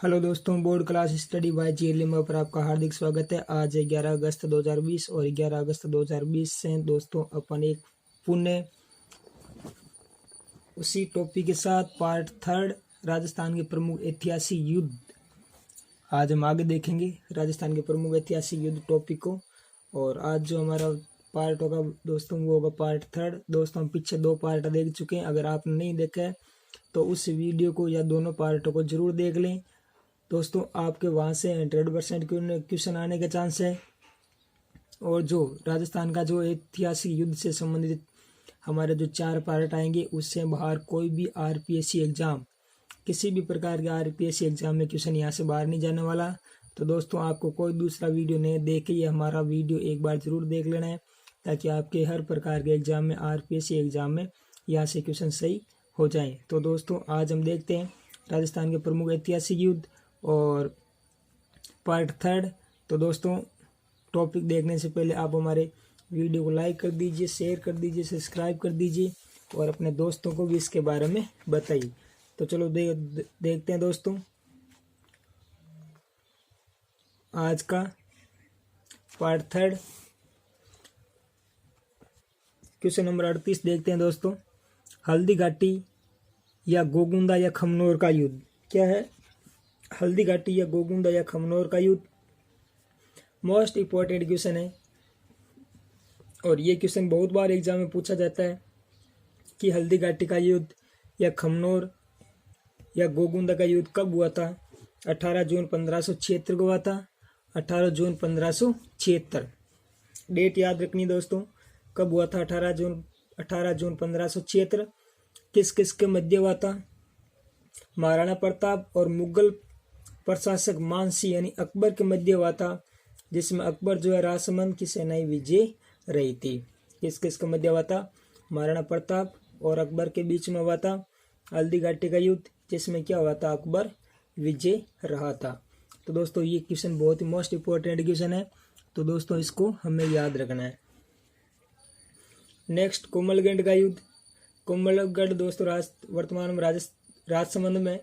Hello दोस्तों, board class study bye GLM पर आपका हार्दिक स्वागत है। आज है 11 अगस्त 2020 और 11 अगस्त 2020 से दोस्तों अपन एक पुण्य उसी टॉपिक के साथ पार्ट थर्ड राजस्थान के प्रमुख ऐतिहासिक युद्ध आज हम आगे देखेंगे। राजस्थान के प्रमुख ऐतिहासिक युद्ध टॉपिक को। और आज जो हमारा पार्ट होगा दोस्तों वो होगा पार्ट थर्ड। दोस्तों हम पीछे 2 पार्ट देख चुके हैं। अगर आपने नहीं देखा है तो उस वीडियो को या दोनों पार्टों को जरूर देख लें। दोस्तों आपके वहाँ से 100% क्वेश्चन आने का चांस है। और जो राजस्थान का जो ऐतिहासिक युद्ध से संबंधित हमारे जो 4 पार्ट आएंगे उससे बाहर कोई भी आरपीएससी एग्जाम, किसी भी प्रकार के आरपीएससी एग्जाम में क्वेश्चन यहाँ से बाहर नहीं जाने वाला। तो दोस्तों आपको कोई दूसरा वीडियो नहीं देख के ये हमारा वीडियो एक बार जरूर देख लेना है, ताकि आपके हर प्रकार के एग्जाम में, आरपीएससी एग्जाम में यहाँ से क्वेश्चन सही हो जाए। तो दोस्तों आज हम देखते हैं राजस्थान के प्रमुख ऐतिहासिक युद्ध और पार्ट थर्ड। तो दोस्तों टॉपिक देखने से पहले आप हमारे वीडियो को लाइक कर दीजिए, शेयर कर दीजिए, सब्सक्राइब कर दीजिए और अपने दोस्तों को भी इसके बारे में बताइए। तो चलो देखते हैं दोस्तों आज का पार्ट थर्ड। क्वेश्चन नंबर 38 देखते हैं दोस्तों। हल्दी घाटी या गोगुंदा या खमनोर का युद्ध क्या है? हल्दी घाटी या गोगुंदा या खमनोर का युद्ध मोस्ट इम्पोर्टेंट क्वेश्चन है। और ये क्वेश्चन बहुत बार एग्जाम में पूछा जाता है कि हल्दी घाटी का युद्ध या खमनोर या गोगुंदा का युद्ध कब हुआ था? 18 जून 1576 को हुआ था। 18 जून 1576 डेट याद रखनी दोस्तों, कब हुआ था? 18 जून 1576। किस किस के मध्य हुआ था? महाराणा प्रताप और मुगल प्रशासक मानसी यानी अकबर के मध्य हुआ था, जिसमें अकबर जो है राजसमंद की सेनाएं विजय रही थी। किस किस के मध्य हुआ था? महाराणा प्रताप और अकबर के बीच में हुआ था हल्दी घाटी का युद्ध, जिसमें क्या हुआ था? अकबर विजय रहा था। तो दोस्तों ये क्वेश्चन बहुत ही मोस्ट इम्पोर्टेंट क्वेश्चन है, तो दोस्तों इसको हमें याद रखना है। नेक्स्ट कोमलगढ़ का युद्ध। कोमलगढ़ दोस्तों वर्तमान में राजसमंद में।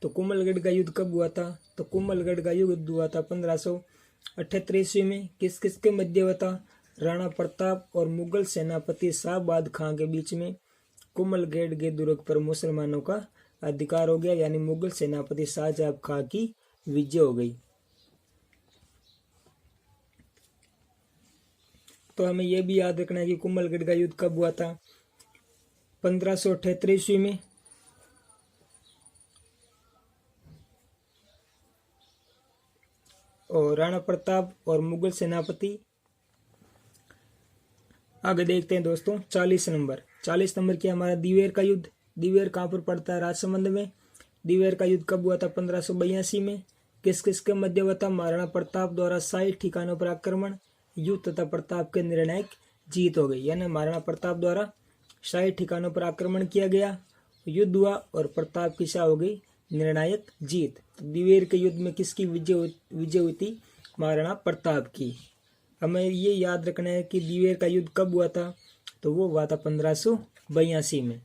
तो कोमलगढ़ का युद्ध कब हुआ था? तो कोमलगढ़ का युद्ध हुआ था 1578 ईस्वी में। किस किस के मध्य हुआ था? राणा प्रताप और मुगल सेनापति शाहबाद खां के बीच में। कोमलगढ़ के दुर्ग पर मुसलमानों का अधिकार हो गया, यानी मुगल सेनापति शाहजहां खां की विजय हो गई। तो हमें यह भी याद रखना है कि कोमलगढ़ का युद्ध कब हुआ था? 1578 ईस्वी में। और राणा प्रताप और मुगल सेनापति। आगे देखते हैं दोस्तों 40 नंबर क्या हमारा दिवेर का युद्ध। दिवेर कहाँ पर पड़ता है? राजसमंद में। दिवेर का युद्ध कब हुआ था? 1582 में। किस किस के मध्य हुआ था? महाराणा प्रताप द्वारा 60 ठिकानों पर आक्रमण, युद्ध तथा प्रताप के निर्णायक जीत हो गई। यानी महाराणा प्रताप द्वारा 60 ठिकानों पर आक्रमण किया गया, युद्ध हुआ और प्रताप की क्या हो गई? निर्णायक जीत। दिवेर के युद्ध में किसकी विजय हुई थी? महाराणा प्रताप की। हमें ये याद रखना है कि दिवेर का युद्ध कब हुआ था? तो वो हुआ था 1582 में।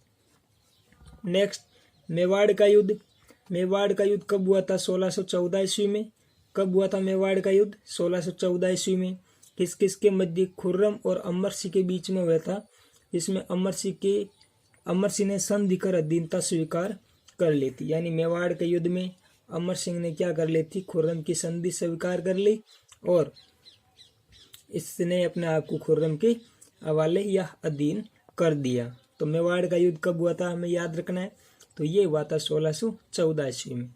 नेक्स्ट मेवाड़ का युद्ध। मेवाड़ का युद्ध कब हुआ था? 1614 ईस्वी में। कब हुआ था मेवाड़ का युद्ध? 1614 ईस्वी में। किस किस के मध्य? खुर्रम और अमर सिंह के बीच में हुआ था, जिसमें अमर सिंह ने संधि कर अधीनता स्वीकार कर ली थी। यानी मेवाड़ के युद्ध में अमर सिंह ने क्या कर ली थी? खुर्रम की संधि स्वीकार कर ली और इसने अपने आप को खुर्रम के हवाले या अधीन कर दिया। तो मेवाड़ का युद्ध कब हुआ था? हमें याद रखना है। तो ये हुआ था 1614 ईस्वी में।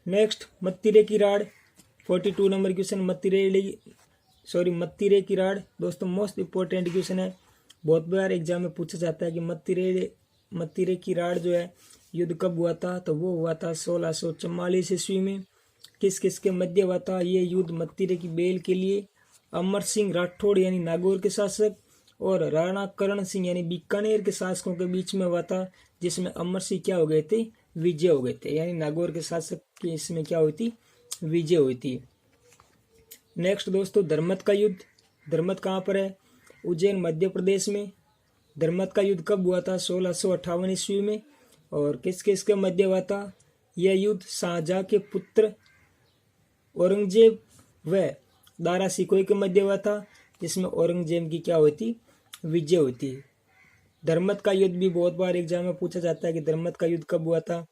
नेक्स्ट मत्तिरे की राड़। 42 नंबर क्वेश्चन मत्तिरे की राड़ दोस्तों मोस्ट इम्पोर्टेंट क्वेश्चन है। बहुत बार एग्जाम में पूछा जाता है कि मत्तिरे की राड़ जो है युद्ध कब हुआ था? तो वो हुआ था 1644 ईस्वी में। किस किस के मध्य हुआ था ये युद्ध? मत्तिरे की बेल के लिए अमर सिंह राठौड़ यानी नागौर के शासक और राणा करण सिंह यानी बीकानेर के शासकों के बीच में हुआ था, जिसमें अमर सिंह क्या हो गए थे? विजय हो गए थे। यानी नागौर के शासक की इसमें क्या हुई थी? विजय हुई थी। नेक्स्ट दोस्तों धर्मत का युद्ध। धर्मत कहाँ पर है? उज्जैन मध्य प्रदेश में। धर्मत का युद्ध कब हुआ था? 1658 ईस्वी में। और किस किस के मध्य हुआ था? यह युद्ध शाहजहां के पुत्र औरंगजेब व दारा सिकोही के मध्य हुआ था, जिसमें औरंगजेब की क्या होती, विजय होती है। धर्मत का युद्ध भी बहुत बार एग्जाम में पूछा जाता है कि धर्मत का युद्ध कब हुआ था,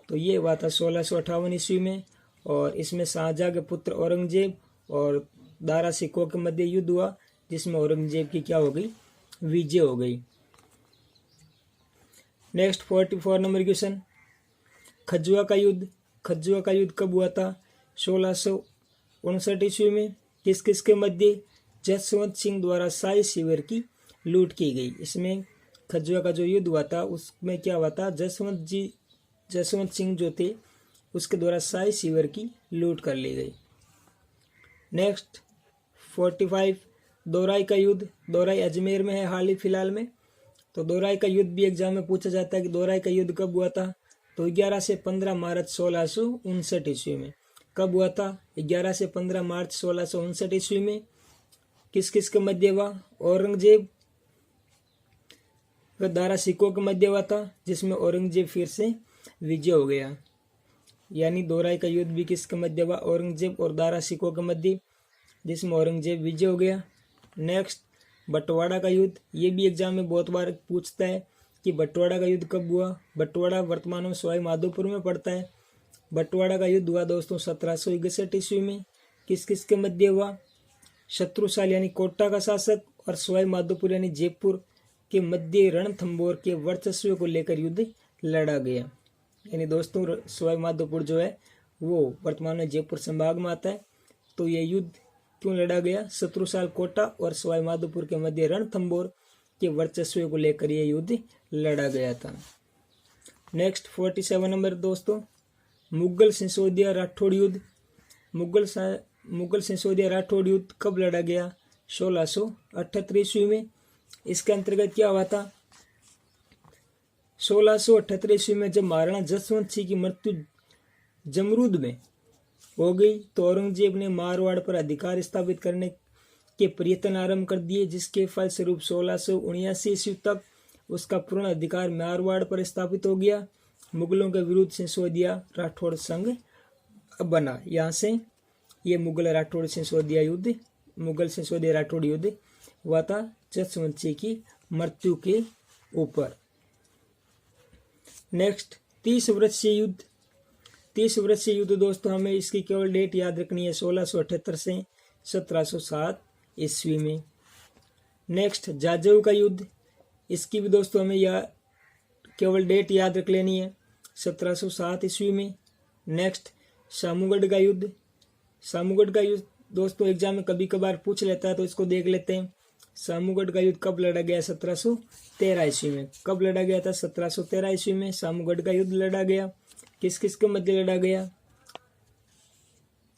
तो ये हुआ था 1658 ईस्वी में, और इसमें शाहजहां के पुत्र औरंगजेब और दारा सिकोह के मध्य युद्ध हुआ, जिसमें औरंगजेब की क्या हो गई, विजय हो गई। नेक्स्ट 44 नंबर क्वेश्चन, खजुआ का युद्ध। खजुआ का युद्ध कब हुआ था, 1659 ईस्वी में। किस किस के मध्य, जसवंत सिंह द्वारा शाही शिविर की लूट की गई। इसमें खजुआ का जो युद्ध हुआ था उसमें क्या हुआ था, जसवंत सिंह जो थे उसके द्वारा शाही शिविर की लूट कर ली गई। नेक्स्ट 45 दोराई का युद्ध। दोराई अजमेर में है हाल ही फिलहाल में, तो दोराई का युद्ध भी एग्जाम में पूछा जाता है कि दोराई का युद्ध कब हुआ था, तो 11 से 15 मार्च 1659 ईस्वी में। कब हुआ था, 11 से 15 मार्च 1659 ईस्वी में। किस किस के मध्य हुआ, औरंगजेब व दारा सिकोह के मध्य हुआ था, जिसमें औरंगजेब फिर से विजय हो गया। यानी दोराई का युद्ध भी किसके मध्य हुआ, औरंगजेब और दारा सिकोह के मध्य, जिसमें औरंगजेब विजय हो गया। नेक्स्ट बंटवाड़ा का युद्ध। ये भी एग्जाम में बहुत बार पूछता है कि बंटवाड़ा का युद्ध कब हुआ। बंटवाड़ा वर्तमान में सवाई माधोपुर में पड़ता है। बंटवाड़ा का युद्ध हुआ दोस्तों 1761 ईस्वी में। किस किस के मध्य हुआ, शत्रुशाल यानी कोटा का शासक और सवाई माधोपुर यानी जयपुर के मध्य रणथंबोर के वर्चस्व को लेकर युद्ध लड़ा गया। यानी दोस्तों सवाई माधोपुर जो है वो वर्तमान में जयपुर संभाग में आता है, तो यह युद्ध क्यों लड़ा गया, शत्रुशाल कोटा और सवाई माधोपुर के मध्य रणथंबोर के वर्चस्व को लेकर यह युद्ध लड़ा गया था। नेक्स्ट 47 नंबर दोस्तों, मुगल सिसोदिया राठौड़ युद्ध। मुगल सिसोदिया राठौड़ युद्ध कब लड़ा गया, 1678 ईस्वी में। इसके अंतर्गत क्या हुआ था, 1678 ईस्वी में जब महाराणा जसवंत सिंह की मृत्यु जमरूद में हो गई, तो औरंगजेब ने मारवाड़ पर अधिकार स्थापित करने के प्रयत्न आरंभ कर दिए, जिसके फलस्वरूप 1679 ईस्वी तक उसका पूर्ण अधिकार मारवाड़ पर स्थापित हो गया। मुगलों के विरुद्ध सिसोदिया राठौड़ संघ बना। यहाँ से ये मुगल सिसोदिया राठौड़ युद्ध हुआ था जसवंत सिंह की मृत्यु के ऊपर। नेक्स्ट 30 वर्षीय युद्ध। 30 वर्षीय युद्ध दोस्तों हमें इसकी केवल डेट याद रखनी है, 1678 से 1707 ईस्वी में। नेक्स्ट जाजऊ का युद्ध। इसकी भी दोस्तों हमें केवल डेट याद रख लेनी है, 1707 ईस्वी में। नेक्स्ट सामूगढ़ का युद्ध। सामूगढ़ का युद्ध दोस्तों एग्जाम में कभी कभार पूछ लेता है, तो इसको देख लेते हैं। सामूगढ़ का युद्ध कब लड़ा गया, 1713 ईस्वी में। कब लड़ा गया था, 1713 ईस्वी में सामूगढ़ का युद्ध लड़ा गया। किस किस के मध्य लड़ा गया,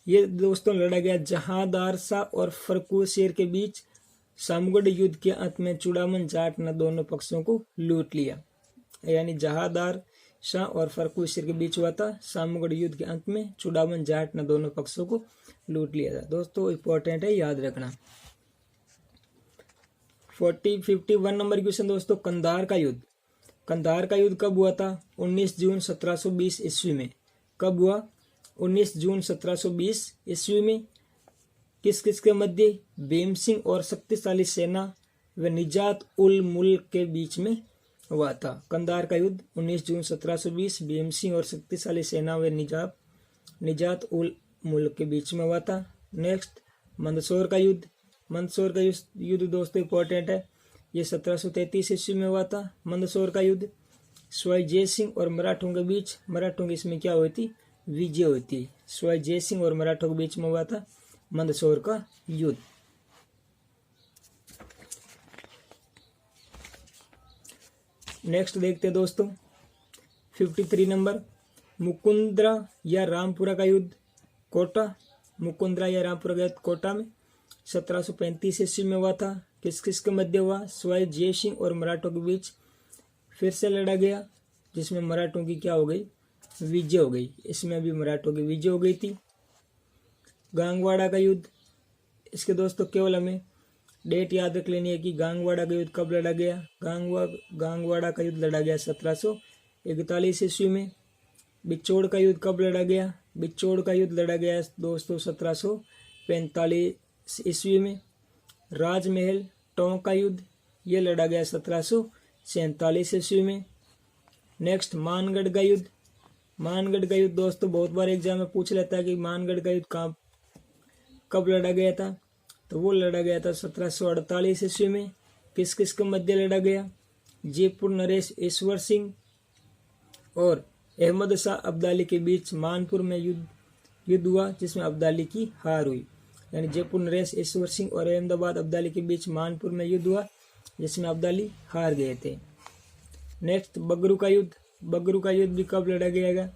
ये दोस्तों लड़ा गया जहांदार शाह और फर्रुख शेर के बीच। सामूगढ़ युद्ध के अंत में चूड़ामन जाट ने दोनों पक्षों को लूट लिया। यानी जहांदार शाह और फर्रुख शेर के बीच हुआ था। सामूगढ़ युद्ध के अंत में चूड़ामन जाट ने दोनों पक्षों को लूट लिया था। दोस्तों इंपॉर्टेंट है, याद रखना। 51 नंबर क्वेश्चन दोस्तों, कंधार का युद्ध। कंधार का युद्ध कब हुआ था, 19 जून 1720 ईस्वी में। कब हुआ, 19 जून 1720 ईस्वी में। किस किस के मध्य, भीम सिंह और शक्तिशाली सेना व निजात उल मुल्क के बीच में हुआ था। कंधार का युद्ध 19 जून 1720 भीम सिंह और शक्तिशाली सेना व निजात उल मुल्क के बीच में हुआ था। नेक्स्ट मंदसौर का युद्ध। मंदसौर का युद्ध दोस्तों इंपॉर्टेंट है, ये 1733 ईस्वी में हुआ था। मंदसौर का युद्ध सवाई जय सिंह और मराठों के बीच, मराठों की इसमें क्या हुई थी, विजय हुई थी। सवाई जय सिंह और मराठों के बीच में हुआ था मंदसौर का युद्ध। नेक्स्ट देखते हैं दोस्तों 53 नंबर, मुकुंदरा या रामपुरा का युद्ध। कोटा, मुकुंदरा या रामपुरा का युद्ध कोटा में 1735 ईस्वी में हुआ था। किस किस के मध्य हुआ, सवाई जय सिंह और मराठों के बीच फिर से लड़ा गया, जिसमें मराठों की क्या हो गई, विजय हो गई। इसमें भी मराठों की विजय हो गई थी। गांगवाड़ा का युद्ध। इसके दोस्तों केवल हमें डेट याद रख लेनी है कि गांगवाड़ा का युद्ध कब लड़ा गया। गांगवाड़ा का युद्ध लड़ा गया 1741 ईस्वी में। बिछोड़ का युद्ध कब लड़ा गया? बिछोड़ का युद्ध लड़ा गया दोस्तों 1745 ईस्वी में। राजमहल टोंक का युद्ध ये लड़ा गया 1747 ईस्वी में। नेक्स्ट मानगढ़ का युद्ध। मानगढ़ का युद्ध दोस्तों बहुत बार एग्जाम में पूछ लेता है कि मानगढ़ का युद्ध कब लड़ा गया था, तो वो लड़ा गया था 1748 ईस्वी में। किस किस के मध्य लड़ा गया? जयपुर नरेश ईश्वर सिंह और अहमद शाह अब्दाली के बीच मानपुर में युद्ध हुआ, जिसमें अब्दाली की हार हुई। यानी जयपुर नरेश ईश्वर सिंह और अहमदाबाद अब्दाली के बीच मानपुर में युद्ध हुआ, जिसमें अब्दाली हार गए थे। नेक्स्ट बगरू का युद्ध। बगरू का युद्ध भी कब लड़ा गया?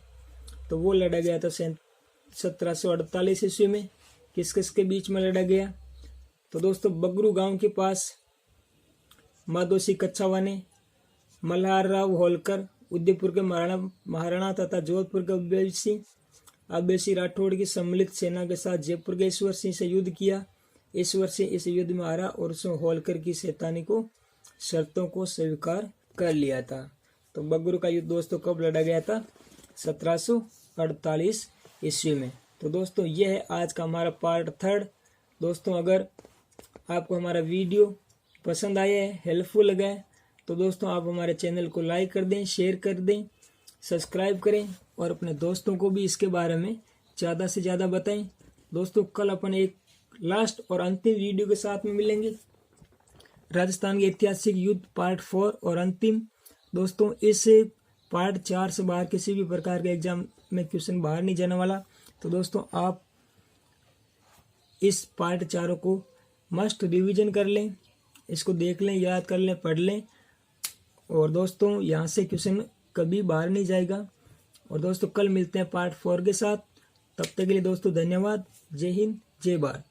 तो वो लड़ा गया था 1748 ईस्वी में। किस किस के बीच में लड़ा गया? तो दोस्तों बगरू गांव के पास माधोसी कच्छावा ने मल्हार राव होलकर, उदयपुर के महाराणा तथा जोधपुर के अब्बेसी राठौड़ की सम्मिलित सेना के साथ जयपुर के ईश्वर सिंह से युद्ध किया। ईश्वर सिंह इस युद्ध में हारा और उसने होलकर की शैतानी को शर्तों को स्वीकार कर लिया था। तो बगरू का युद्ध दोस्तों कब लड़ा गया था? 1748 ईस्वी में। तो दोस्तों यह है आज का हमारा पार्ट 3। दोस्तों अगर आपको हमारा वीडियो पसंद आया है, हेल्पफुल लगा है, तो दोस्तों आप हमारे चैनल को लाइक कर दें, शेयर कर दें, सब्सक्राइब करें और अपने दोस्तों को भी इसके बारे में ज़्यादा से ज़्यादा बताएं। दोस्तों कल अपन एक लास्ट और अंतिम वीडियो के साथ में मिलेंगे, राजस्थान के ऐतिहासिक युद्ध पार्ट 4 और अंतिम। दोस्तों इस पार्ट 4 से बाहर किसी भी प्रकार के एग्जाम में क्वेश्चन बाहर नहीं जाने वाला। तो दोस्तों आप इस पार्ट 4 को मस्ट रिवीजन कर लें, इसको देख लें, याद कर लें, पढ़ लें। और दोस्तों यहाँ से क्वेश्चन कभी बाहर नहीं जाएगा। और दोस्तों कल मिलते हैं पार्ट 4 के साथ। तब तक के लिए दोस्तों धन्यवाद। जय हिंद, जय भारत।